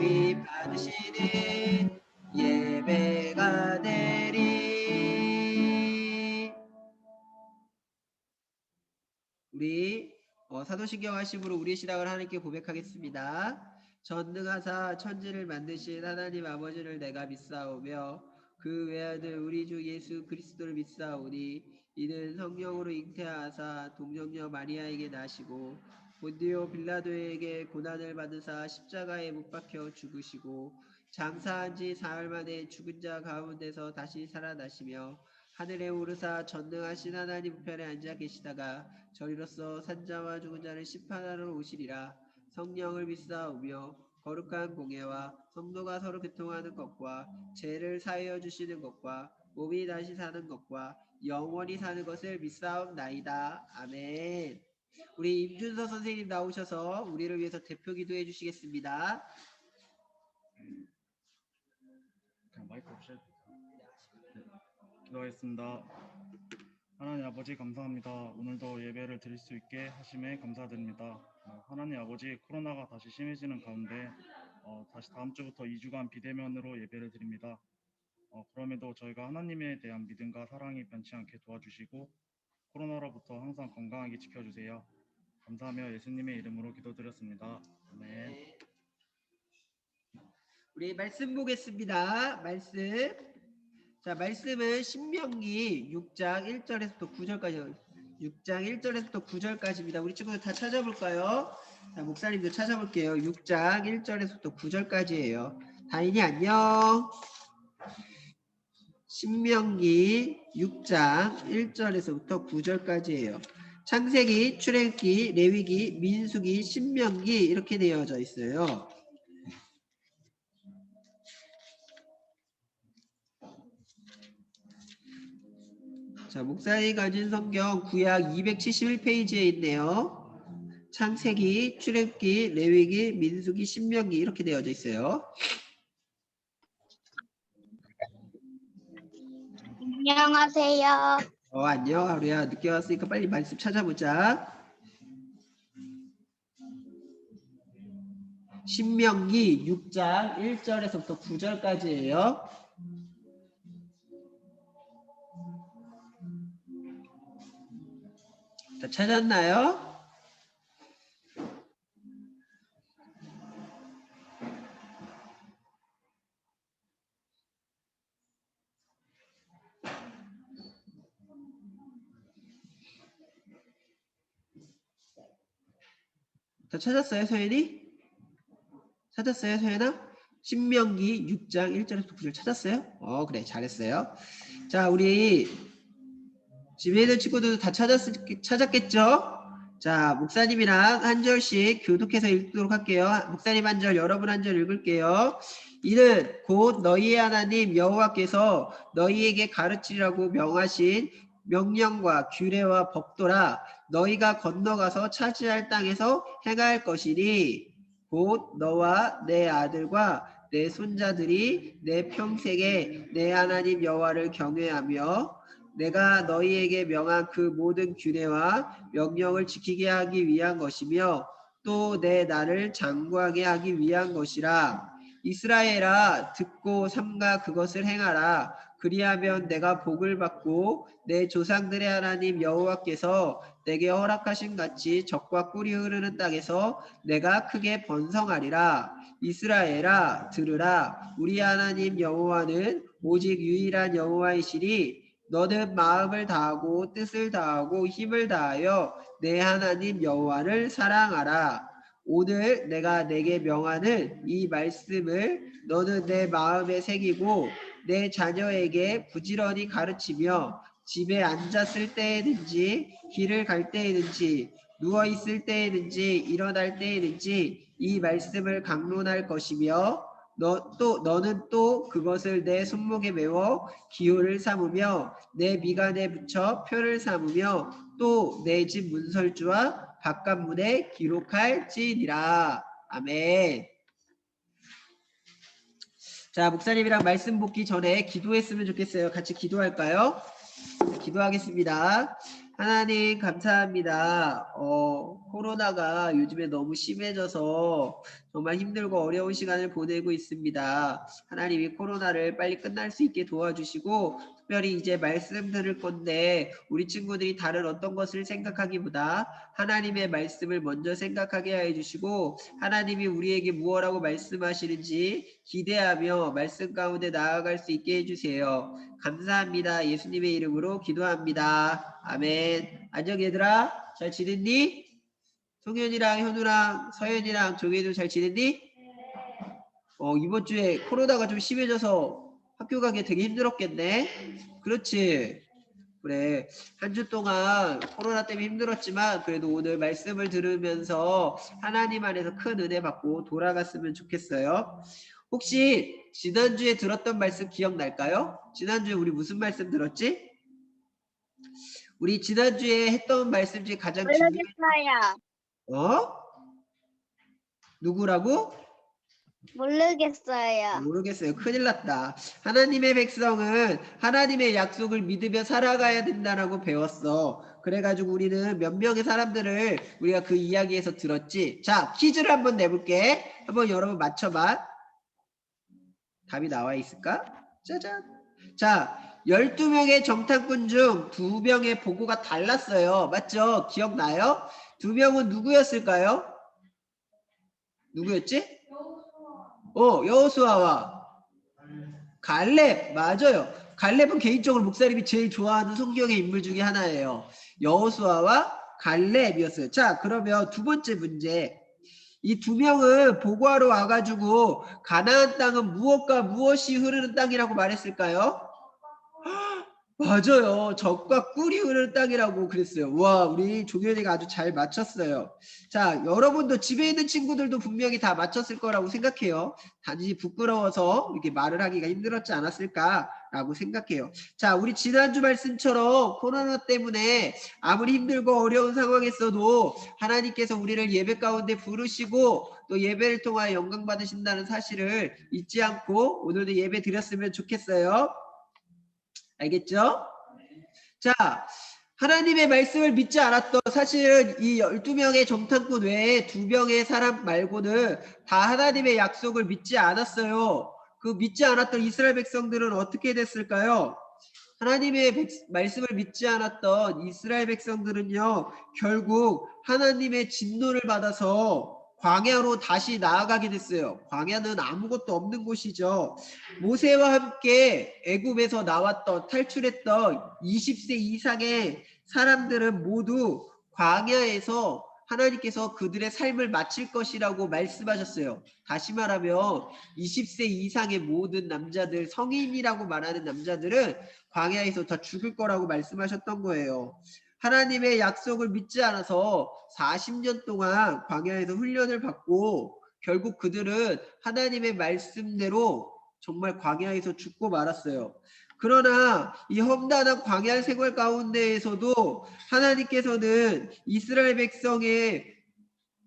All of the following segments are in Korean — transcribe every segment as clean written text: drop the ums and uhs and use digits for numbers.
높이 받으시는 예배가 되리. 우리 사도신경 하심으로 우리의 신앙을 하나님께 고백하겠습니다. 전능하사 천지를 만드신 하나님 아버지를 내가 믿사오며 그 외아들 우리 주 예수 그리스도를 믿사오니 이는 성령으로 잉태하사 동정녀 마리아에게 나시고 본디오 빌라도에게 고난을 받으사 십자가에 못 박혀 죽으시고 장사한 지 사흘 만에 죽은 자 가운데서 다시 살아나시며 하늘에 오르사 전능하신 하나님 우편에 앉아 계시다가 저리로서 산자와 죽은 자를 심판하러 오시리라. 성령을 믿사오며 거룩한 공예와 성도가 서로 교통하는 것과 죄를 사하여 주시는 것과 몸이 다시 사는 것과 영원히 사는 것을 믿사옵나이다. 아멘. 우리 임준서 선생님 나오셔서 우리를 위해서 대표 기도해 주시겠습니다. 마이크 없이 기도하겠습니다. 하나님 아버지 감사합니다. 오늘도 예배를 드릴 수 있게 하심에 감사드립니다. 하나님 아버지 코로나가 다시 심해지는 가운데 다시 다음 주부터 2주간 비대면으로 예배를 드립니다. 그럼에도 저희가 하나님에 대한 믿음과 사랑이 변치 않게 도와주시고 코로나로부터 항상 건강하게 지켜주세요. 감사하며 예수님의 이름으로 기도드렸습니다. 아멘. 우리 말씀 보겠습니다. 말씀. 자, 말씀은 신명기 6장 1절에서부터 9절까지 6장 1절에서부터 9절까지입니다. 우리 친구들 다 찾아볼까요? 자, 목사님도 찾아볼게요. 6장 1절에서부터 9절까지예요. 다인이 안녕. 신명기 6장 1절에서부터 9절까지예요. 창세기, 출애굽기, 레위기, 민수기, 신명기 이렇게 되어져 있어요. 자, 목사님 가진 성경 구약 271페이지에 있네요. 창세기, 출애굽기, 레위기, 민수기, 신명기 이렇게 되어져 있어요. 안녕하세요. 안녕 하루야. 늦게 왔으니까 빨리 말씀 찾아보자. 신명기 6장 1절에서부터 9절까지예요. 자, 찾았나요? 자, 찾았어요, 소연이? 찾았어요, 소연아? 신명기 6장 1절에서 9절 찾았어요? 그래, 잘했어요. 자, 우리 집에 있는 친구들도 다 찾았겠죠? 자, 목사님이랑 한 절씩 교독해서 읽도록 할게요. 목사님 한 절, 여러분 한 절 읽을게요. 이는 곧 너희의 하나님 여호와께서 너희에게 가르치라고 명하신 명령과 규례와 법도라. 너희가 건너가서 차지할 땅에서 행할 것이니 곧 너와 내 아들과 내 손자들이 내 평생에 내 하나님 여호와를 경외하며 내가 너희에게 명한 그 모든 규례와 명령을 지키게 하기 위한 것이며 또 내 나를 장구하게 하기 위한 것이라. 이스라엘아 듣고 삼가 그것을 행하라. 그리하면 내가 복을 받고 내 조상들의 하나님 여호와께서 내게 허락하신 같이 젖과 꿀이 흐르는 땅에서 내가 크게 번성하리라. 이스라엘아 들으라. 우리 하나님 여호와는 오직 유일한 여호와이시니 너는 마음을 다하고 뜻을 다하고 힘을 다하여 내 하나님 여호와를 사랑하라. 오늘 내가 내게 명하는 이 말씀을 너는 내 마음에 새기고 내 자녀에게 부지런히 가르치며 집에 앉았을 때에든지 길을 갈 때에든지 누워있을 때에든지 일어날 때에든지 이 말씀을 강론할 것이며 너는 또 그것을 내 손목에 메워 기호를 삼으며 내 미간에 붙여 표를 삼으며 또 내 집 문설주와 바깥문에 기록할지니라. 아멘. 자, 목사님이랑 말씀 보기 전에 기도했으면 좋겠어요. 같이 기도할까요? 기도하겠습니다. 하나님 감사합니다. 코로나가 요즘에 너무 심해져서 정말 힘들고 어려운 시간을 보내고 있습니다. 하나님이 코로나를 빨리 끝날 수 있게 도와주시고 특별히 이제 말씀 들을 건데 우리 친구들이 다른 어떤 것을 생각하기보다 하나님의 말씀을 먼저 생각하게 해주시고 하나님이 우리에게 무엇라고 말씀하시는지 기대하며 말씀 가운데 나아갈 수 있게 해주세요. 감사합니다. 예수님의 이름으로 기도합니다. 아멘. 안녕 얘들아. 잘 지냈니? 송현이랑 현우랑 서현이랑 종현이도 잘 지냈니? 이번 주에 코로나가 좀 심해져서 학교 가기 되게 힘들었겠네. 그렇지. 그래. 한 주 동안 코로나 때문에 힘들었지만 그래도 오늘 말씀을 들으면서 하나님 안에서 큰 은혜 받고 돌아갔으면 좋겠어요. 혹시 지난주에 들었던 말씀 기억날까요? 지난주에 우리 무슨 말씀 들었지? 우리 지난주에 했던 말씀 중에 가장 중요한 모르겠어요. 누구라고? 모르겠어요. 모르겠어요. 큰일 났다. 하나님의 백성은 하나님의 약속을 믿으며 살아가야 된다라고 배웠어. 그래가지고 우리는 몇 명의 사람들을 우리가 그 이야기에서 들었지. 자, 퀴즈를 한번 내볼게. 한번 여러분 맞춰봐. 답이 나와 있을까? 짜잔. 자, 12명의 정탐꾼 중 2명의 보고가 달랐어요. 맞죠? 기억나요? 2명은 누구였을까요? 누구였지? 여호수아와 갈렙. 맞아요. 갈렙은 개인적으로 목사님이 제일 좋아하는 성경의 인물 중에 하나예요. 여호수아와 갈렙이었어요. 자, 그러면 두 번째 문제. 이 2명은 보고하러 와가지고 가나안 땅은 무엇과 무엇이 흐르는 땅이라고 말했을까요? 맞아요. 젖과 꿀이 흐르는 땅이라고 그랬어요. 와, 우리 종현이가 아주 잘 맞췄어요. 자, 여러분도 집에 있는 친구들도 분명히 다 맞췄을 거라고 생각해요. 단지 부끄러워서 이렇게 말을 하기가 힘들었지 않았을까라고 생각해요. 자, 우리 지난주 말씀처럼 코로나 때문에 아무리 힘들고 어려운 상황에서도 하나님께서 우리를 예배 가운데 부르시고 또 예배를 통하여 영광 받으신다는 사실을 잊지 않고 오늘도 예배 드렸으면 좋겠어요. 알겠죠? 자, 하나님의 말씀을 믿지 않았던 사실은 이 12명의 정탐꾼 외에 2명의 사람 말고는 다 하나님의 약속을 믿지 않았어요. 그 믿지 않았던 이스라엘 백성들은 어떻게 됐을까요? 하나님의 말씀을 믿지 않았던 이스라엘 백성들은요, 결국 하나님의 진노를 받아서 광야로 다시 나아가게 됐어요. 광야는 아무것도 없는 곳이죠. 모세와 함께 애굽에서 나왔던 탈출했던 20세 이상의 사람들은 모두 광야에서 하나님께서 그들의 삶을 마칠 것이라고 말씀하셨어요. 다시 말하면 20세 이상의 모든 남자들, 성인이라고 말하는 남자들은 광야에서 다 죽을 거라고 말씀하셨던 거예요. 하나님의 약속을 믿지 않아서 40년 동안 광야에서 훈련을 받고 결국 그들은 하나님의 말씀대로 정말 광야에서 죽고 말았어요. 그러나 이 험난한 광야 생활 가운데에서도 하나님께서는 이스라엘 백성의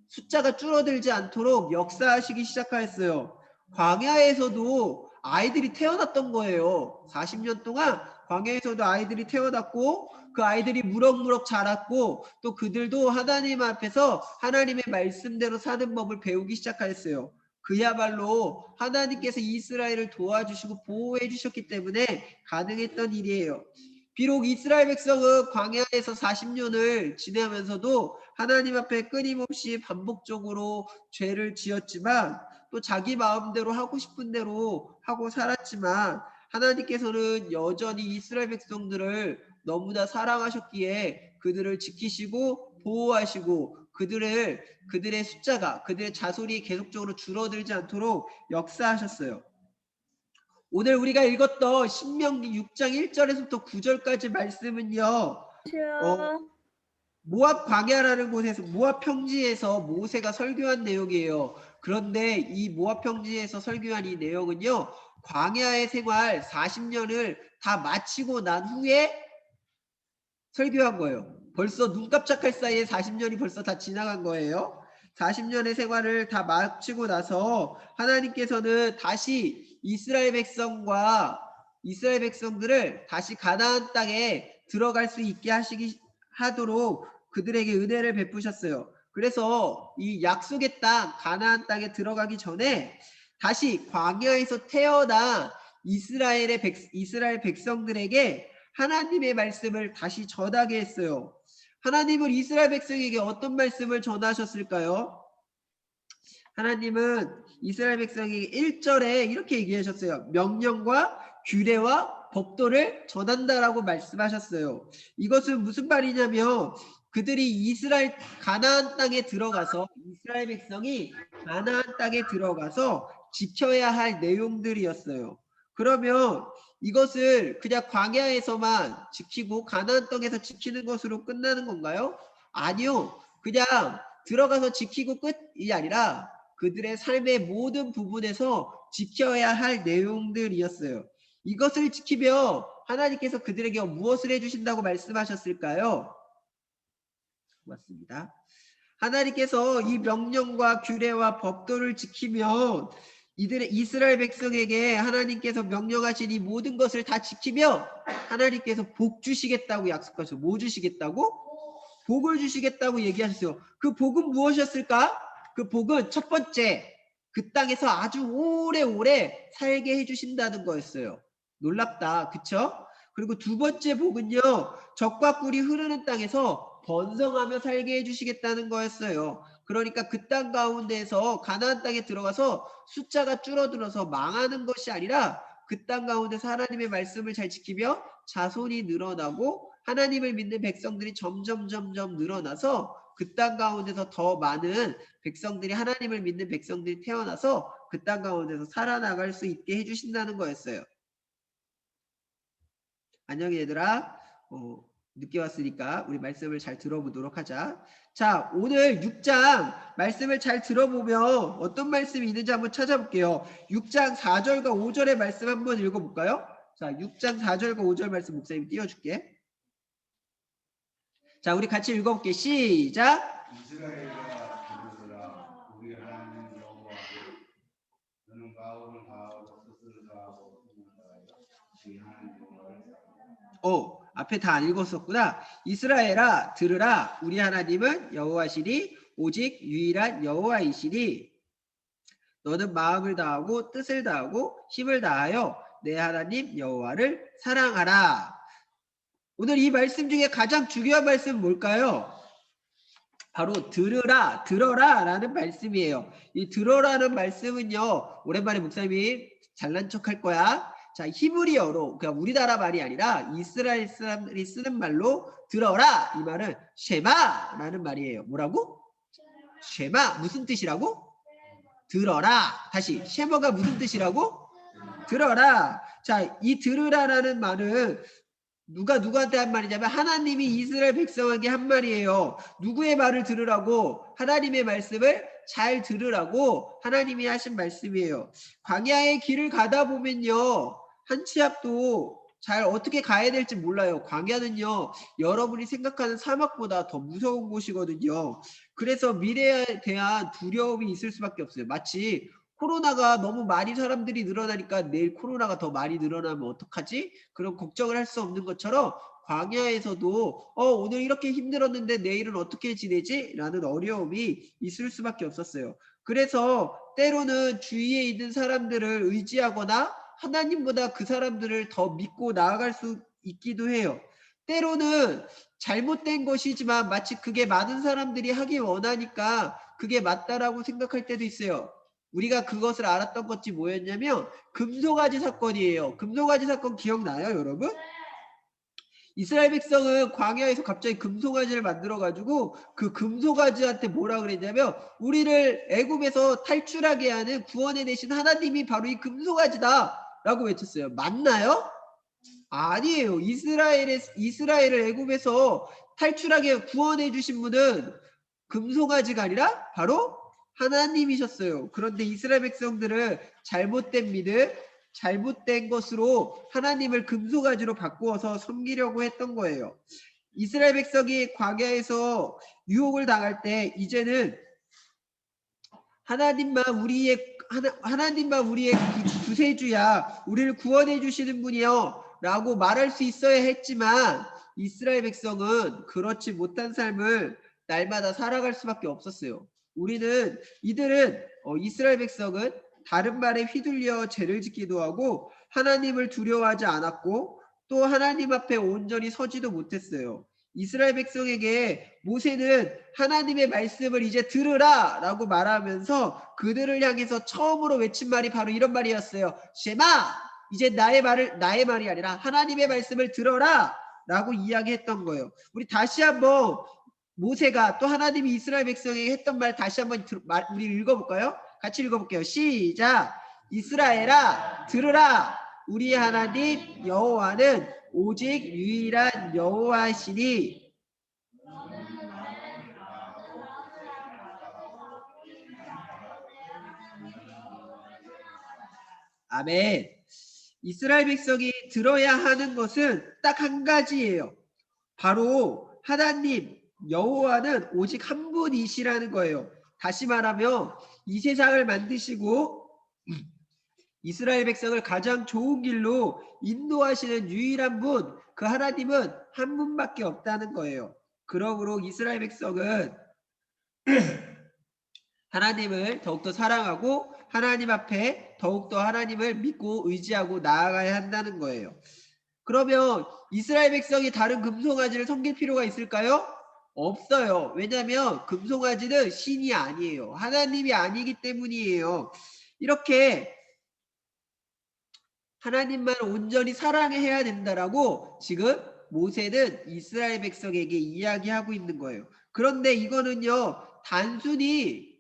숫자가 줄어들지 않도록 역사하시기 시작하였어요. 광야에서도 아이들이 태어났던 거예요. 40년 동안 광야에서도 아이들이 태어났고 그 아이들이 무럭무럭 자랐고 또 그들도 하나님 앞에서 하나님의 말씀대로 사는 법을 배우기 시작하였어요. 그야말로 하나님께서 이스라엘을 도와주시고 보호해 주셨기 때문에 가능했던 일이에요. 비록 이스라엘 백성은 광야에서 40년을 지내면서도 하나님 앞에 끊임없이 반복적으로 죄를 지었지만 또 자기 마음대로 하고 싶은 대로 하고 살았지만 하나님께서는 여전히 이스라엘 백성들을 너무나 사랑하셨기에 그들을 지키시고 보호하시고 그들의 숫자가 그들의 자손이 계속적으로 줄어들지 않도록 역사하셨어요. 오늘 우리가 읽었던 신명기 6장 1절에서부터 9절까지 말씀은요. 모압 광야라는 곳에서 모압 평지에서 모세가 설교한 내용이에요. 그런데 이 모압 평지에서 설교한 이 내용은요. 광야의 생활 40년을 다 마치고 난 후에 설교한 거예요. 벌써 눈 깜짝할 사이에 40년이 벌써 다 지나간 거예요. 40년의 생활을 다 마치고 나서 하나님께서는 다시 이스라엘 백성들을 다시 가나안 땅에 들어갈 수 있게 하도록 그들에게 은혜를 베푸셨어요. 그래서 이 약속의 땅 가나안 땅에 들어가기 전에 다시 광야에서 태어난 이스라엘 백성들에게 하나님의 말씀을 다시 전하게 했어요. 하나님은 이스라엘 백성에게 어떤 말씀을 전하셨을까요? 하나님은 이스라엘 백성에게 1절에 이렇게 얘기하셨어요. 명령과 규례와 법도를 전한다라고 말씀하셨어요. 이것은 무슨 말이냐면 그들이 이스라엘 가나안 땅에 들어가서 이스라엘 백성이 가나안 땅에 들어가서 지켜야 할 내용들이었어요. 그러면 이것을 그냥 광야에서만 지키고 가나안 땅에서 지키는 것으로 끝나는 건가요? 아니요. 그냥 들어가서 지키고 끝이 아니라 그들의 삶의 모든 부분에서 지켜야 할 내용들이었어요. 이것을 지키며 하나님께서 그들에게 무엇을 해주신다고 말씀하셨을까요? 맞습니다. 하나님께서 이 명령과 규례와 법도를 지키면 이들의 이스라엘 백성에게 하나님께서 명령하신 이 모든 것을 다 지키며 하나님께서 복 주시겠다고 약속하셨어요. 뭐 주시겠다고? 복을 주시겠다고 얘기하셨어요. 그 복은 무엇이었을까? 그 복은 첫 번째, 그 땅에서 아주 오래오래 살게 해주신다는 거였어요. 놀랍다. 그쵸? 그리고 두 번째 복은요, 젖과 꿀이 흐르는 땅에서 번성하며 살게 해주시겠다는 거였어요. 그러니까 그 땅 가운데에서 가나안 땅에 들어가서 숫자가 줄어들어서 망하는 것이 아니라 그 땅 가운데서 하나님의 말씀을 잘 지키며 자손이 늘어나고 하나님을 믿는 백성들이 점점 늘어나서 그 땅 가운데서 더 많은 백성들이 하나님을 믿는 백성들이 태어나서 그 땅 가운데서 살아나갈 수 있게 해주신다는 거였어요. 안녕 얘들아. 늦게 왔으니까 우리 말씀을 잘 들어보도록 하자. 자, 오늘 6장 말씀을 잘 들어보면 어떤 말씀이 있는지 한번 찾아볼게요. 6장 4절과 5절의 말씀 한번 읽어볼까요? 자, 6장 4절과 5절 말씀 목사님이 띄워줄게. 자, 우리 같이 읽어볼게. 시작. 이스라엘아 들으라. 우리 하나님 여호와를 너는 마음을 다하고 뜻을 다하고 힘을 다하여 우리 하나님 여호와를 사랑하라. 앞에 다 안 읽었었구나. 이스라엘아 들으라. 우리 하나님은 여호와시니 오직 유일한 여호와이시니 너는 마음을 다하고 뜻을 다하고 힘을 다하여 내 하나님 여호와를 사랑하라. 오늘 이 말씀 중에 가장 중요한 말씀은 뭘까요? 바로 들으라, 들어라 라는 말씀이에요. 이 들어라는 말씀은요, 오랜만에 목사님이 잘난 척 할 거야. 자, 히브리어로, 그러니까 우리나라 말이 아니라 이스라엘 사람들이 쓰는 말로 들어라. 이 말은 쉐마 라는 말이에요. 뭐라고? 쉐마. 무슨 뜻이라고? 들어라. 다시, 쉐마가 무슨 뜻이라고? 들어라. 자, 이 들으라라는 말은 누가 누구한테 한 말이냐면 하나님이 이스라엘 백성에게 한 말이에요. 누구의 말을 들으라고? 하나님의 말씀을 잘 들으라고 하나님이 하신 말씀이에요. 광야의 길을 가다 보면요, 한 치 앞도 잘 어떻게 가야 될지 몰라요. 광야는요, 여러분이 생각하는 사막보다 더 무서운 곳이거든요. 그래서 미래에 대한 두려움이 있을 수밖에 없어요. 마치 코로나가 너무 많이 사람들이 늘어나니까 내일 코로나가 더 많이 늘어나면 어떡하지? 그런 걱정을 할 수 없는 것처럼 광야에서도 오늘 이렇게 힘들었는데 내일은 어떻게 지내지? 라는 어려움이 있을 수밖에 없었어요. 그래서 때로는 주위에 있는 사람들을 의지하거나 하나님보다 그 사람들을 더 믿고 나아갈 수 있기도 해요. 때로는 잘못된 것이지만 마치 그게 많은 사람들이 하기 원하니까 그게 맞다라고 생각할 때도 있어요. 우리가 그것을 알았던 것이 뭐였냐면 금송아지 사건이에요. 금송아지 사건 기억나요, 여러분? 이스라엘 백성은 광야에서 갑자기 금송아지를 만들어가지고 그 금송아지한테 뭐라 그랬냐면 우리를 애굽에서 탈출하게 하는 구원의 대신 하나님이 바로 이 금송아지다 라고 외쳤어요. 맞나요? 아니에요. 이스라엘을 애굽에서 탈출하게 구원해 주신 분은 금송아지가 아니라 바로 하나님이셨어요. 그런데 이스라엘 백성들은 잘못된 믿음, 잘못된 것으로 하나님을 금송아지로 바꾸어서 섬기려고 했던 거예요. 이스라엘 백성이 광야에서 유혹을 당할 때 이제는 하나님만 우리의 구세주야, 우리를 구원해 주시는 분이요 라고 말할 수 있어야 했지만 이스라엘 백성은 그렇지 못한 삶을 날마다 살아갈 수밖에 없었어요. 이들은 이스라엘 백성은 다른 말에 휘둘려 죄를 짓기도 하고 하나님을 두려워하지 않았고 또 하나님 앞에 온전히 서지도 못했어요. 이스라엘 백성에게 모세는 하나님의 말씀을 이제 들으라 라고 말하면서 그들을 향해서 처음으로 외친 말이 바로 이런 말이었어요. 쉐마! 이제 나의 말이 아니라 하나님의 말씀을 들어라 라고 이야기했던 거예요. 우리 다시 한번 모세가 또 하나님이 이스라엘 백성에게 했던 말 다시 한번 우리 읽어볼까요? 같이 읽어볼게요. 시작! 이스라엘아 들으라! 우리 하나님 여호와는 오직 유일한 여호와시니 아멘. 이스라엘 백성이 들어야 하는 것은 딱 한 가지예요. 바로 하나님 여호와는 오직 한 분이시라는 거예요. 다시 말하면 이 세상을 만드시고 이스라엘 백성을 가장 좋은 길로 인도하시는 유일한 분, 그 하나님은 한 분밖에 없다는 거예요. 그러므로 이스라엘 백성은 하나님을 더욱더 사랑하고 하나님 앞에 더욱더 하나님을 믿고 의지하고 나아가야 한다는 거예요. 그러면 이스라엘 백성이 다른 금송아지를 섬길 필요가 있을까요? 없어요. 왜냐하면 금송아지는 신이 아니에요. 하나님이 아니기 때문이에요. 이렇게 하나님만 온전히 사랑해야 된다라고 지금 모세는 이스라엘 백성에게 이야기하고 있는 거예요. 그런데 이거는요, 단순히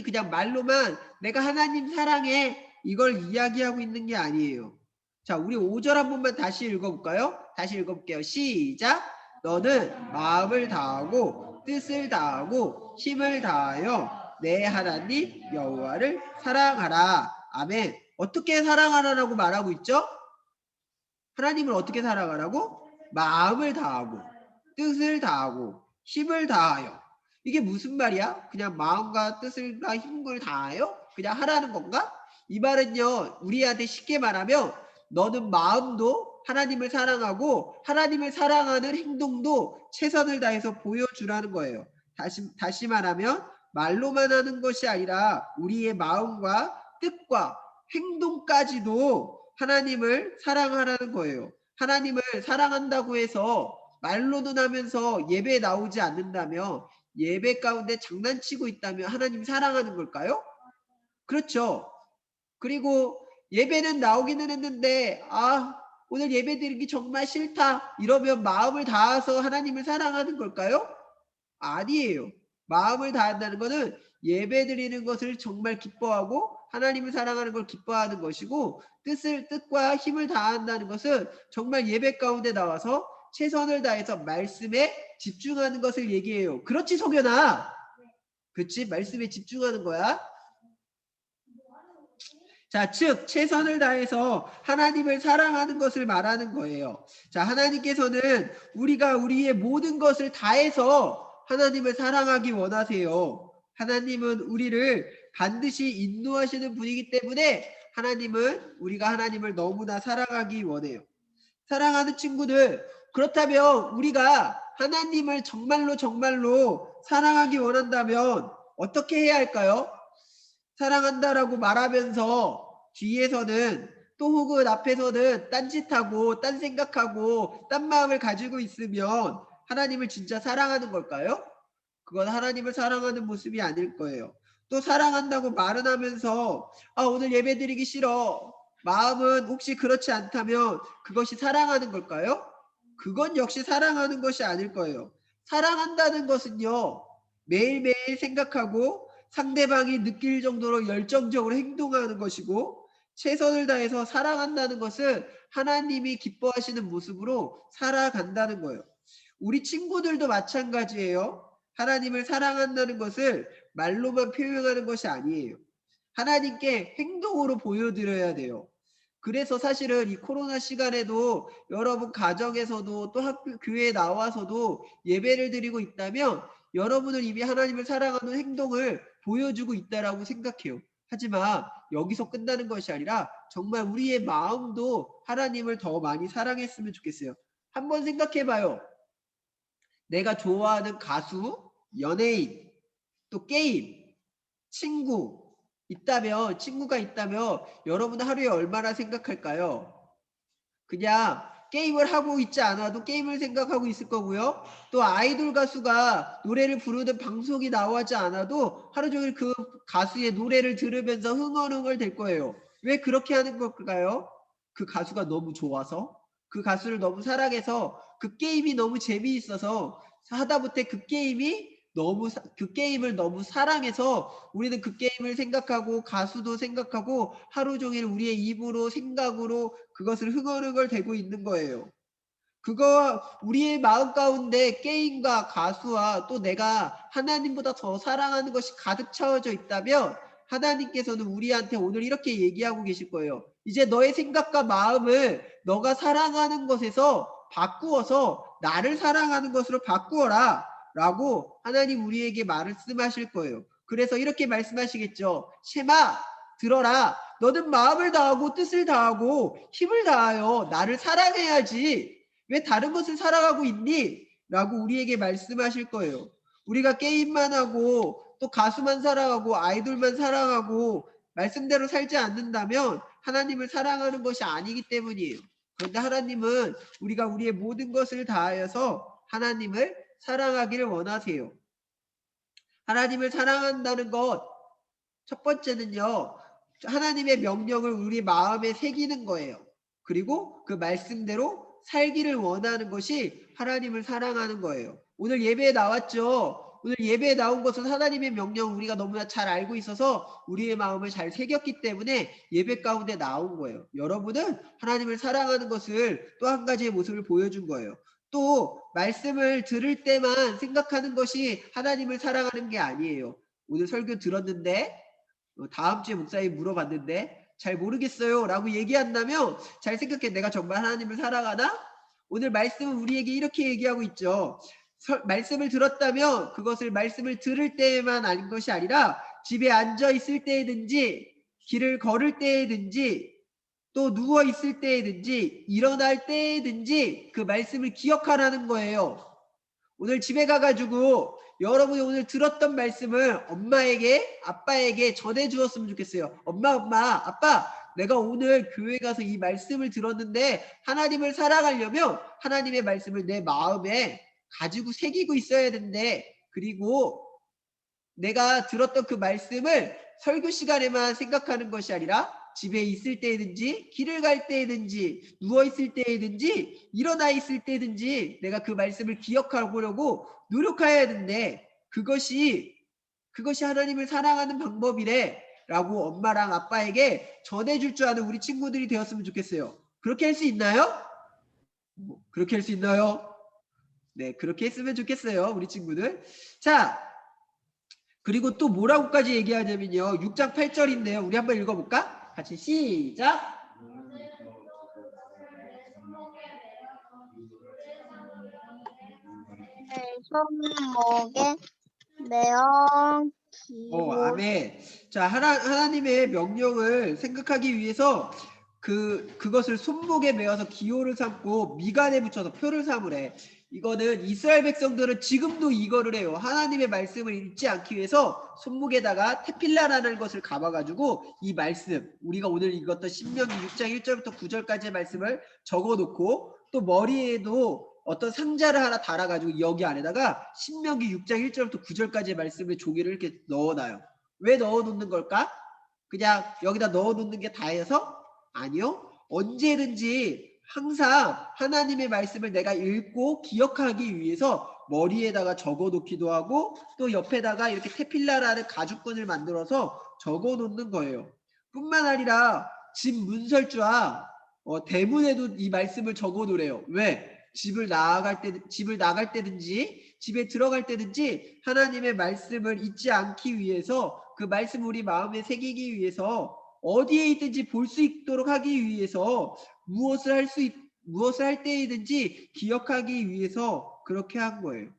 그냥 말로만 내가 하나님 사랑해 이걸 이야기하고 있는 게 아니에요. 자, 우리 5절 한 번만 다시 읽어볼까요? 다시 읽어볼게요. 시작! 너는 마음을 다하고 뜻을 다하고 힘을 다하여 내 하나님 여호와를 사랑하라. 아멘. 어떻게 사랑하라라고 말하고 있죠? 하나님을 어떻게 사랑하라고? 마음을 다하고 뜻을 다하고 힘을 다하여. 이게 무슨 말이야? 그냥 마음과 뜻을과 힘을 다하여? 그냥 하라는 건가? 이 말은요, 우리한테 쉽게 말하면 너는 마음도 하나님을 사랑하고 하나님을 사랑하는 행동도 최선을 다해서 보여주라는 거예요. 다시 말하면 말로만 하는 것이 아니라 우리의 마음과 뜻과 행동까지도 하나님을 사랑하라는 거예요. 하나님을 사랑한다고 해서 말로는 하면서 예배에 나오지 않는다면, 예배 가운데 장난치고 있다면 하나님 사랑하는 걸까요? 그렇죠. 그리고 예배는 나오기는 했는데 오늘 예배 드리기 정말 싫다 이러면 마음을 다해서 하나님을 사랑하는 걸까요? 아니에요. 마음을 다한다는 것은 예배 드리는 것을 정말 기뻐하고 하나님을 사랑하는 걸 기뻐하는 것이고, 뜻과 힘을 다한다는 것은 정말 예배 가운데 나와서 최선을 다해서 말씀에 집중하는 것을 얘기해요. 그렇지, 석연아? 그렇지? 말씀에 집중하는 거야. 자, 즉 최선을 다해서 하나님을 사랑하는 것을 말하는 거예요. 자, 하나님께서는 우리가 우리의 모든 것을 다해서 하나님을 사랑하기 원하세요. 하나님은 우리를 반드시 인도하시는 분이기 때문에 우리가 하나님을 너무나 사랑하기 원해요. 사랑하는 친구들, 그렇다면 우리가 하나님을 정말로 사랑하기 원한다면 어떻게 해야 할까요? 사랑한다라고 말하면서 뒤에서는 또 혹은 앞에서는 딴짓하고 딴 생각하고 딴 마음을 가지고 있으면 하나님을 진짜 사랑하는 걸까요? 그건 하나님을 사랑하는 모습이 아닐 거예요. 또 사랑한다고 말은 하면서 오늘 예배 드리기 싫어. 마음은 혹시 그렇지 않다면 그것이 사랑하는 걸까요? 그건 역시 사랑하는 것이 아닐 거예요. 사랑한다는 것은요, 매일매일 생각하고 상대방이 느낄 정도로 열정적으로 행동하는 것이고, 최선을 다해서 사랑한다는 것은 하나님이 기뻐하시는 모습으로 살아간다는 거예요. 우리 친구들도 마찬가지예요. 하나님을 사랑한다는 것을 말로만 표현하는 것이 아니에요. 하나님께 행동으로 보여드려야 돼요. 그래서 사실은 이 코로나 시간에도 여러분 가정에서도 또 학교, 교회에 나와서도 예배를 드리고 있다면 여러분은 이미 하나님을 사랑하는 행동을 보여주고 있다라고 생각해요. 하지만 여기서 끝나는 것이 아니라 정말 우리의 마음도 하나님을 더 많이 사랑했으면 좋겠어요. 한번 생각해봐요. 내가 좋아하는 가수, 연예인, 또 게임, 친구가 있다면 여러분 하루에 얼마나 생각할까요? 그냥 게임을 하고 있지 않아도 게임을 생각하고 있을 거고요. 또 아이돌 가수가 노래를 부르는 방송이 나오지 않아도 하루 종일 그 가수의 노래를 들으면서 흥얼흥얼 될 거예요. 왜 그렇게 하는 걸까요? 그 가수가 너무 좋아서, 그 가수를 너무 사랑해서, 그 게임이 너무 재미있어서 하다못해 그 게임을 너무 사랑해서 우리는 그 게임을 생각하고 가수도 생각하고 하루 종일 우리의 입으로 생각으로 그것을 흥얼흥얼 대고 있는 거예요. 그거 우리의 마음 가운데 게임과 가수와 또 내가 하나님보다 더 사랑하는 것이 가득 채워져 있다면 하나님께서는 우리한테 오늘 이렇게 얘기하고 계실 거예요. 이제 너의 생각과 마음을 너가 사랑하는 것에서 바꾸어서 나를 사랑하는 것으로 바꾸어라 라고 하나님 우리에게 말씀하실 거예요. 그래서 이렇게 말씀하시겠죠. 셰마 들어라. 너는 마음을 다하고 뜻을 다하고 힘을 다하여 나를 사랑해야지. 왜 다른 것을 살아가고 있니? 라고 우리에게 말씀하실 거예요. 우리가 게임만 하고 또 가수만 사랑하고 아이돌만 사랑하고 말씀대로 살지 않는다면 하나님을 사랑하는 것이 아니기 때문이에요. 그런데 하나님은 우리가 우리의 모든 것을 다하여서 하나님을 사랑하기를 원하세요. 하나님을 사랑한다는 것, 첫 번째는요. 하나님의 명령을 우리 마음에 새기는 거예요. 그리고 그 말씀대로 살기를 원하는 것이 하나님을 사랑하는 거예요. 오늘 예배에 나왔죠. 오늘 예배에 나온 것은 하나님의 명령 우리가 너무나 잘 알고 있어서 우리의 마음을 잘 새겼기 때문에 예배 가운데 나온 거예요. 여러분은 하나님을 사랑하는 것을 또 한 가지의 모습을 보여준 거예요. 또 말씀을 들을 때만 생각하는 것이 하나님을 사랑하는 게 아니에요. 오늘 설교 들었는데 다음 주에 목사님 물어봤는데 잘 모르겠어요 라고 얘기한다면 잘 생각해. 내가 정말 하나님을 사랑하나? 오늘 말씀은 우리에게 이렇게 얘기하고 있죠. 말씀을 들었다면 그것을 말씀을 들을 때에만 아닌 것이 아니라 집에 앉아 있을 때든지 길을 걸을 때든지 또 누워 있을 때든지 일어날 때든지 그 말씀을 기억하라는 거예요. 오늘 집에 가가지고 여러분이 오늘 들었던 말씀을 엄마에게 아빠에게 전해 주었으면 좋겠어요. 엄마 아빠 내가 오늘 교회 가서 이 말씀을 들었는데 하나님을 사랑하려면 하나님의 말씀을 내 마음에 가지고 새기고 있어야 되는데 그리고 내가 들었던 그 말씀을 설교 시간에만 생각하는 것이 아니라 집에 있을 때든지 길을 갈 때든지 누워 있을 때든지 일어나 있을 때든지 내가 그 말씀을 기억하려고 노력해야 되는데 그것이 하나님을 사랑하는 방법이래 라고 엄마랑 아빠에게 전해줄 줄 아는 우리 친구들이 되었으면 좋겠어요. 그렇게 할 수 있나요? 그렇게 할 수 있나요? 네, 그렇게 했으면 좋겠어요. 우리 친구들. 자, 그리고 또 뭐라고까지 얘기하냐면요. 6장 8절인데요. 우리 한번 읽어볼까? 같이 시작. 손목에 매어 아멘. 자, 하나님의 명령을 생각하기 위해서 그것을 손목에 메어서 기호를 삼고 미간에 붙여서 표를 삼으래. 이거는 이스라엘 백성들은 지금도 이거를 해요. 하나님의 말씀을 읽지 않기 위해서 손목에다가 테필라라는 것을 감아가지고 이 말씀, 우리가 오늘 읽었던 신명기 6장 1절부터 9절까지의 말씀을 적어놓고 또 머리에도 어떤 상자를 하나 달아가지고 여기 안에다가 신명기 6장 1절부터 9절까지의 말씀의 종이를 이렇게 넣어놔요. 왜 넣어놓는 걸까? 그냥 여기다 넣어놓는 게 다해서? 아니요. 언제든지 항상 하나님의 말씀을 내가 읽고 기억하기 위해서 머리에다가 적어놓기도 하고 또 옆에다가 이렇게 테필라라는 가죽끈을 만들어서 적어놓는 거예요. 뿐만 아니라 집 문설주와 대문에도 이 말씀을 적어놓으래요. 왜? 집을 나갈 때든지 집에 들어갈 때든지 하나님의 말씀을 잊지 않기 위해서 그 말씀을 우리 마음에 새기기 위해서 어디에 있든지 볼 수 있도록 하기 위해서 무엇을 할 때이든지 기억하기 위해서 그렇게 한 거예요.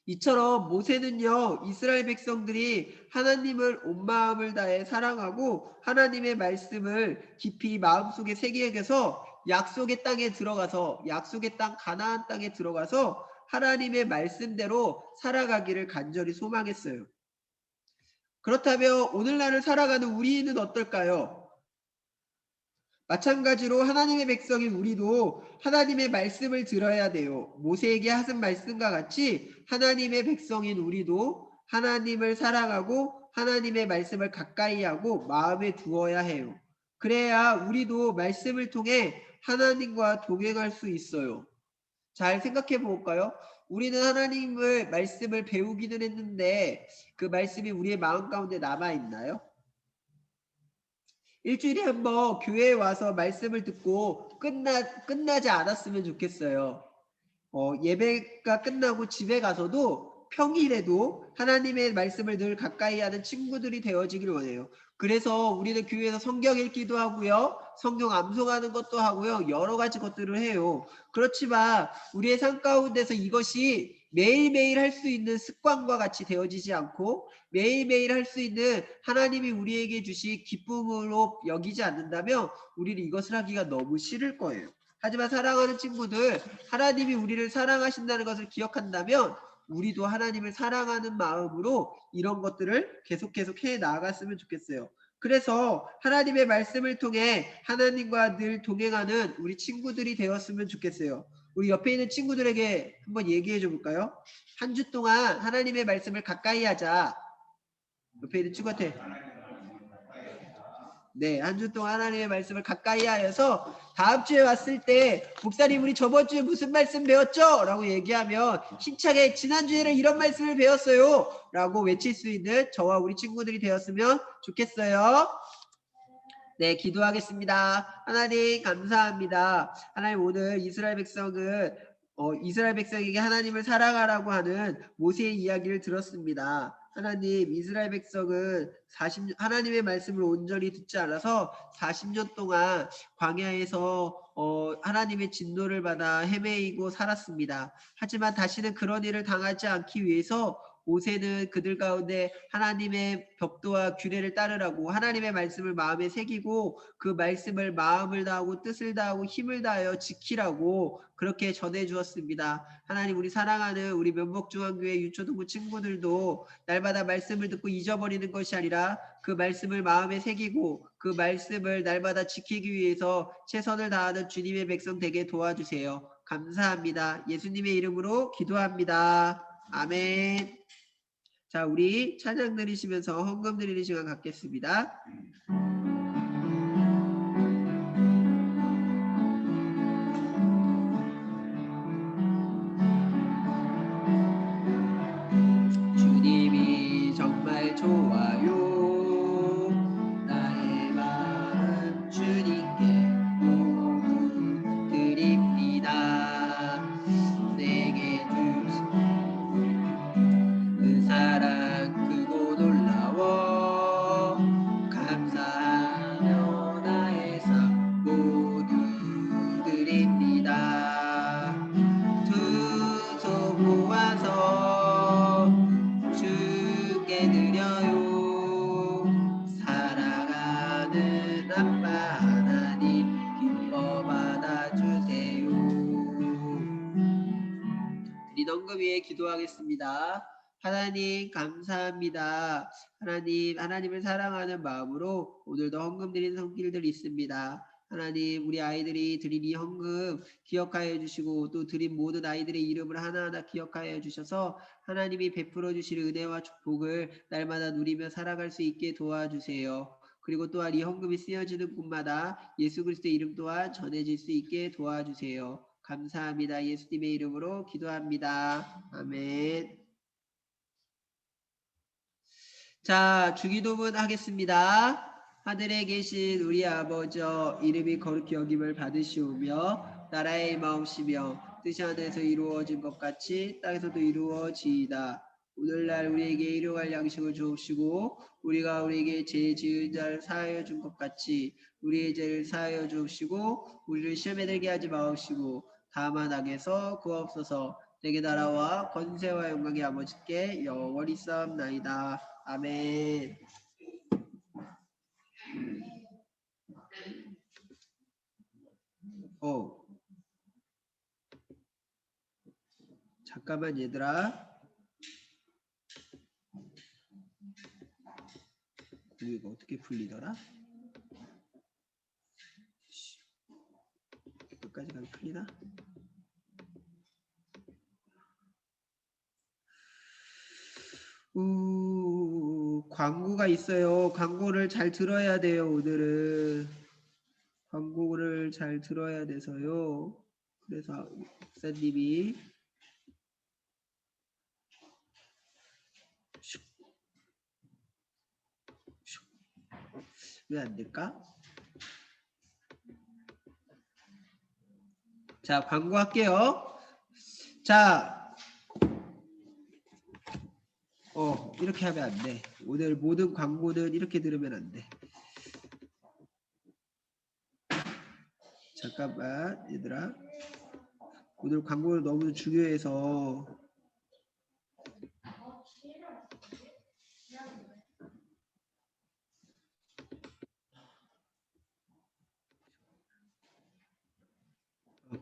이처럼 모세는요, 이스라엘 백성들이 하나님을 온 마음을 다해 사랑하고 하나님의 말씀을 깊이 마음속에 새기게 해서 약속의 땅에 들어가서 약속의 땅 가나안 땅에 들어가서 하나님의 말씀대로 살아가기를 간절히 소망했어요. 그렇다면 오늘날을 살아가는 우리는 어떨까요? 마찬가지로 하나님의 백성인 우리도 하나님의 말씀을 들어야 돼요. 모세에게 하신 말씀과 같이 하나님의 백성인 우리도 하나님을 사랑하고 하나님의 말씀을 가까이 하고 마음에 두어야 해요. 그래야 우리도 말씀을 통해 하나님과 동행할 수 있어요. 잘 생각해 볼까요? 우리는 하나님을 말씀을 배우기는 했는데 그 말씀이 우리의 마음 가운데 남아 있나요? 일주일에 한번 교회에 와서 말씀을 듣고 끝나지 않았으면 좋겠어요. 예배가 끝나고 집에 가서도 평일에도 하나님의 말씀을 늘 가까이 하는 친구들이 되어지길 원해요. 그래서 우리는 교회에서 성경 읽기도 하고요. 성경 암송하는 것도 하고요. 여러 가지 것들을 해요. 그렇지만 우리의 삶 가운데서 이것이 매일매일 할 수 있는 습관과 같이 되어지지 않고 매일매일 할 수 있는 하나님이 우리에게 주신 기쁨으로 여기지 않는다면 우리는 이것을 하기가 너무 싫을 거예요. 하지만 사랑하는 친구들, 하나님이 우리를 사랑하신다는 것을 기억한다면 우리도 하나님을 사랑하는 마음으로 이런 것들을 계속 해 나아갔으면 좋겠어요. 그래서 하나님의 말씀을 통해 하나님과 늘 동행하는 우리 친구들이 되었으면 좋겠어요. 우리 옆에 있는 친구들에게 한번 얘기해 줘 볼까요? 한 주 동안 하나님의 말씀을 가까이 하자. 옆에 있는 친구한테 네, 한 주 동안 하나님의 말씀을 가까이 하여서 다음 주에 왔을 때 목사님 우리 저번 주에 무슨 말씀 배웠죠? 라고 얘기하면 힘차게 지난주에는 이런 말씀을 배웠어요 라고 외칠 수 있는 저와 우리 친구들이 되었으면 좋겠어요. 네, 기도하겠습니다. 하나님 감사합니다. 하나님 오늘 이스라엘 백성에게 하나님을 사랑하라고 하는 모세의 이야기를 들었습니다. 하나님 이스라엘 백성은 하나님의 말씀을 온전히 듣지 않아서 40년 동안 광야에서 하나님의 진노를 받아 헤매이고 살았습니다. 하지만 다시는 그런 일을 당하지 않기 위해서 모세는 그들 가운데 하나님의 벽도와 규례를 따르라고 하나님의 말씀을 마음에 새기고 그 말씀을 마음을 다하고 뜻을 다하고 힘을 다하여 지키라고 그렇게 전해 주었습니다. 하나님 우리 사랑하는 우리 면목중앙교회 유초동부 친구들도 날마다 말씀을 듣고 잊어버리는 것이 아니라 그 말씀을 마음에 새기고 그 말씀을 날마다 지키기 위해서 최선을 다하는 주님의 백성 되게 도와주세요. 감사합니다. 예수님의 이름으로 기도합니다. 아멘. 자, 우리 찬양 드리시면서 헌금 드리는 시간 갖겠습니다. 주님이 정말 좋아요. 나의 마음 주님께 모두 드립니다. 내게 주신 그 사랑 크고 놀라워 감사하며 나의 삶 모두 드립니다. 두 손 모아서 주께 드려요. 사랑하는 아빠 하나님 기뻐 받아주세요. 드린 헌금 위에 기도하겠습니다. 하나님 감사합니다. 하나님을 사랑하는 마음으로 오늘도 헌금 드리는 손길들이 있습니다. 하나님 우리 아이들이 드린 이 헌금 기억하여 주시고 또 드린 모든 아이들의 이름을 하나하나 기억하여 주셔서 하나님이 베풀어 주실 은혜와 축복을 날마다 누리며 살아갈 수 있게 도와주세요. 그리고 또한 이 헌금이 쓰여지는 곳마다 예수 그리스도의 이름 또한 전해질 수 있게 도와주세요. 감사합니다. 예수님의 이름으로 기도합니다. 아멘. 자, 주기도문 하겠습니다. 하늘에 계신 우리 아버지여 이름이 거룩히 여김을 받으시오며 나라의 마음이시며 뜻이 하늘에서 이루어진 것 같이 땅에서도 이루어지이다. 오늘날 우리에게 일용할 양식을 주옵시고 우리가 우리에게 죄 지은 자를 사하여 준 것 같이 우리의 죄를 사하여 주옵시고 우리를 시험에 들게 하지 마옵시고 다만 악에서 구하옵소서. 내게 나라와 권세와 영광이 아버지께 영원히 싸움나이다. 아멘. 잠깐. 잠깐만 얘들아. 이거 어떻게 풀리더라? 끝까지 가면 풀리나? 광고가 있어요. 광고를 잘 들어야 돼요. 오늘은 광고를 잘 들어야 돼서요. 그래서 목사님이 왜 안 될까? 자, 광고할게요. 자, 이렇게 하면 안 돼. 오늘 모든 광고는 이렇게 들으면 안 돼. 잠깐만, 얘들아. 오늘 광고는 너무 중요해서.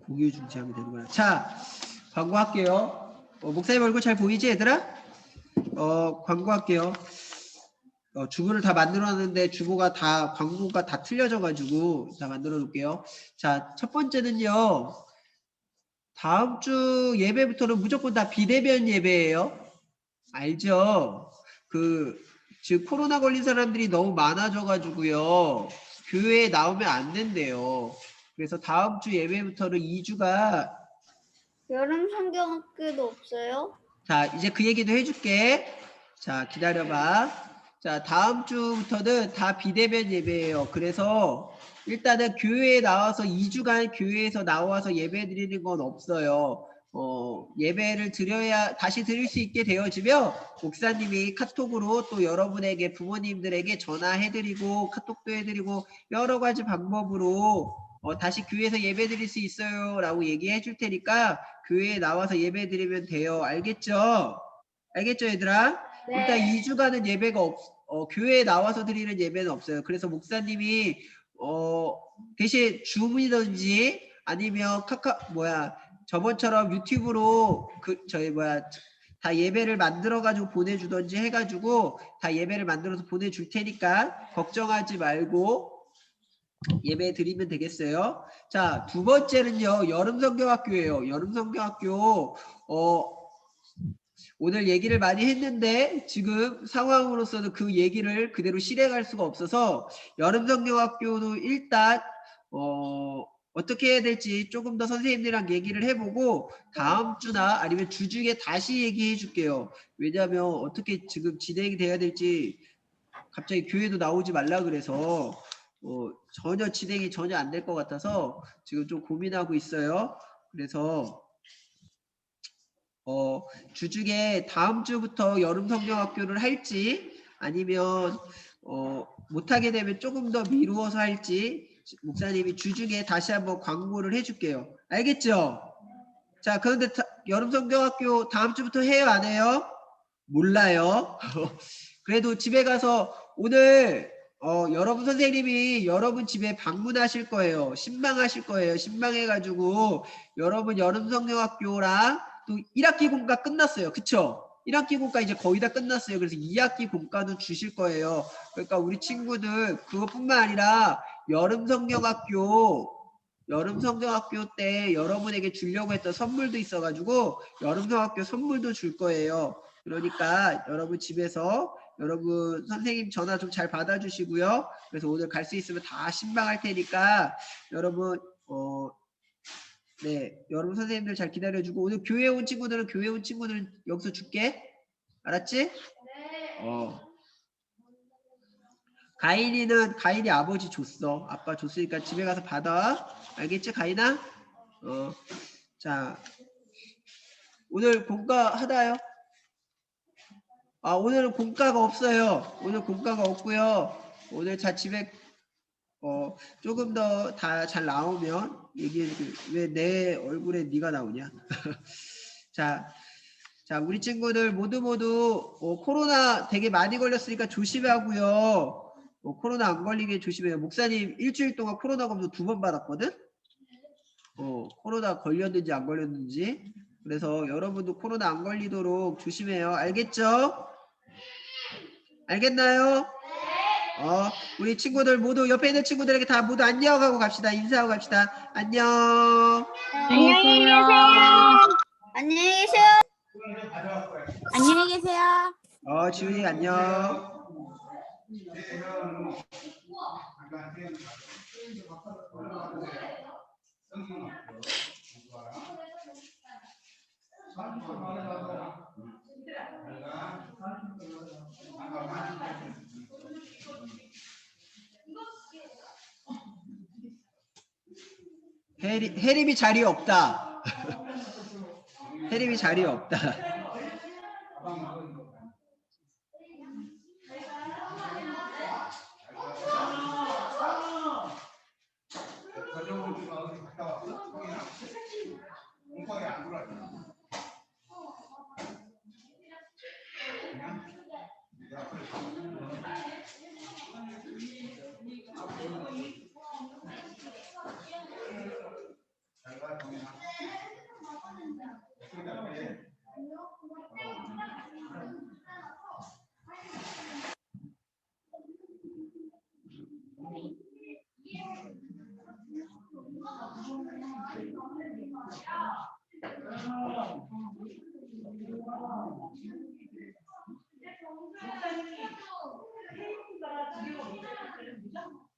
공유 중지하면 되는구나. 자, 광고할게요. 목사님 얼굴 잘 보이지, 얘들아? 광고할게요. 주보를 다 만들어놨는데 주보가 다 광고가 다 틀려져가지고 다 만들어 놓을게요. 자, 첫 번째는요. 다음 주 예배부터는 무조건 다 비대면 예배예요. 알죠? 지금 코로나 걸린 사람들이 너무 많아져가지고요. 교회에 나오면 안 된대요. 그래서 다음 주 예배부터는 2주가 여름 성경학교도 없어요? 자, 이제 그 얘기도 해줄게. 자, 기다려봐. 자, 다음 주부터는 다 비대면 예배예요. 그래서 일단은 교회에 나와서 2주간 교회에서 나와서 예배 드리는 건 없어요. 예배를 다시 드릴 수 있게 되어지면 목사님이 카톡으로 또 여러분에게 부모님들에게 전화해드리고 카톡도 해드리고 여러 가지 방법으로 다시 교회에서 예배 드릴 수 있어요 라고 얘기해 줄 테니까 교회에 나와서 예배 드리면 돼요. 알겠죠? 알겠죠, 얘들아? 네. 일단 2주간은 예배가 교회에 나와서 드리는 예배는 없어요. 그래서 목사님이 대신 줌이든지 아니면 저번처럼 유튜브로 다 예배를 만들어 가지고 보내주든지 해가지고 다 예배를 만들어서 보내줄 테니까 걱정하지 말고 예배 드리면 되겠어요. 자, 두 번째는요. 여름성경학교예요. 여름성경학교 오늘 얘기를 많이 했는데 지금 상황으로서는 그 얘기를 그대로 실행할 수가 없어서 여름성경학교도 일단 어떻게 해야 될지 조금 더 선생님들이랑 얘기를 해보고 다음 주나 아니면 주 중에 다시 얘기해 줄게요. 왜냐하면 어떻게 지금 진행이 돼야 될지 갑자기 교회도 나오지 말라 그래서 전혀 진행이 전혀 안 될 것 같아서 지금 좀 고민하고 있어요. 그래서 주중에 다음 주부터 여름 성경학교를 할지 아니면 못하게 되면 조금 더 미루어서 할지 목사님이 주중에 다시 한번 광고를 해줄게요. 알겠죠? 자, 그런데 여름 성경학교 다음 주부터 해요, 안 해요? 몰라요. 그래도 집에 가서 오늘 여러분 선생님이 여러분 집에 방문하실 거예요. 신방하실 거예요. 신방해가지고 여러분 여름 성경학교랑 또 1학기 공과 끝났어요. 그쵸? 1학기 공과 이제 거의 다 끝났어요. 그래서 2학기 공과도 주실 거예요. 그러니까 우리 친구들 그것뿐만 아니라 여름 성경학교 때 여러분에게 주려고 했던 선물도 있어가지고 여름 성경학교 선물도 줄 거예요. 그러니까 여러분 집에서 여러분 선생님 전화 좀 잘 받아주시고요. 그래서 오늘 갈 수 있으면 다 신방할 테니까 여러분 네, 여러분 선생님들 잘 기다려주고 오늘 교회 온 친구들은 여기서 줄게. 알았지? 네. 가인이 아버지 줬어. 아빠 줬으니까 집에 가서 받아. 알겠지, 가인아? 자, 오늘 공과 하나요? 오늘은 공과가 없어요. 오늘 공과가 없고요. 오늘 집에 조금 더 다 잘 나오면 얘기해줄게. 왜 내 얼굴에 네가 나오냐? 자, 우리 친구들 모두 코로나 되게 많이 걸렸으니까 조심하고요. 코로나 안 걸리게 조심해요. 목사님 일주일 동안 코로나 검사 2번 받았거든? 코로나 걸렸는지 안 걸렸는지. 그래서 여러분도 코로나 안 걸리도록 조심해요. 알겠죠? 알겠나요? 우리 친구들 모두 옆에 있는 친구들에게 다 모두 안녕하고 갑시다. 인사하고 갑시다. 안녕. 안녕히 계세요. 안녕히 계세요. 안녕히 계세요. 지훈이 안녕. 혜림이 자리 없다. 혜림이 자리 없다.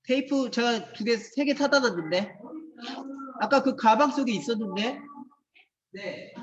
테이프 제가 2개, 3개 사다 놨는데 아까 그 가방 속에 있었는데 네.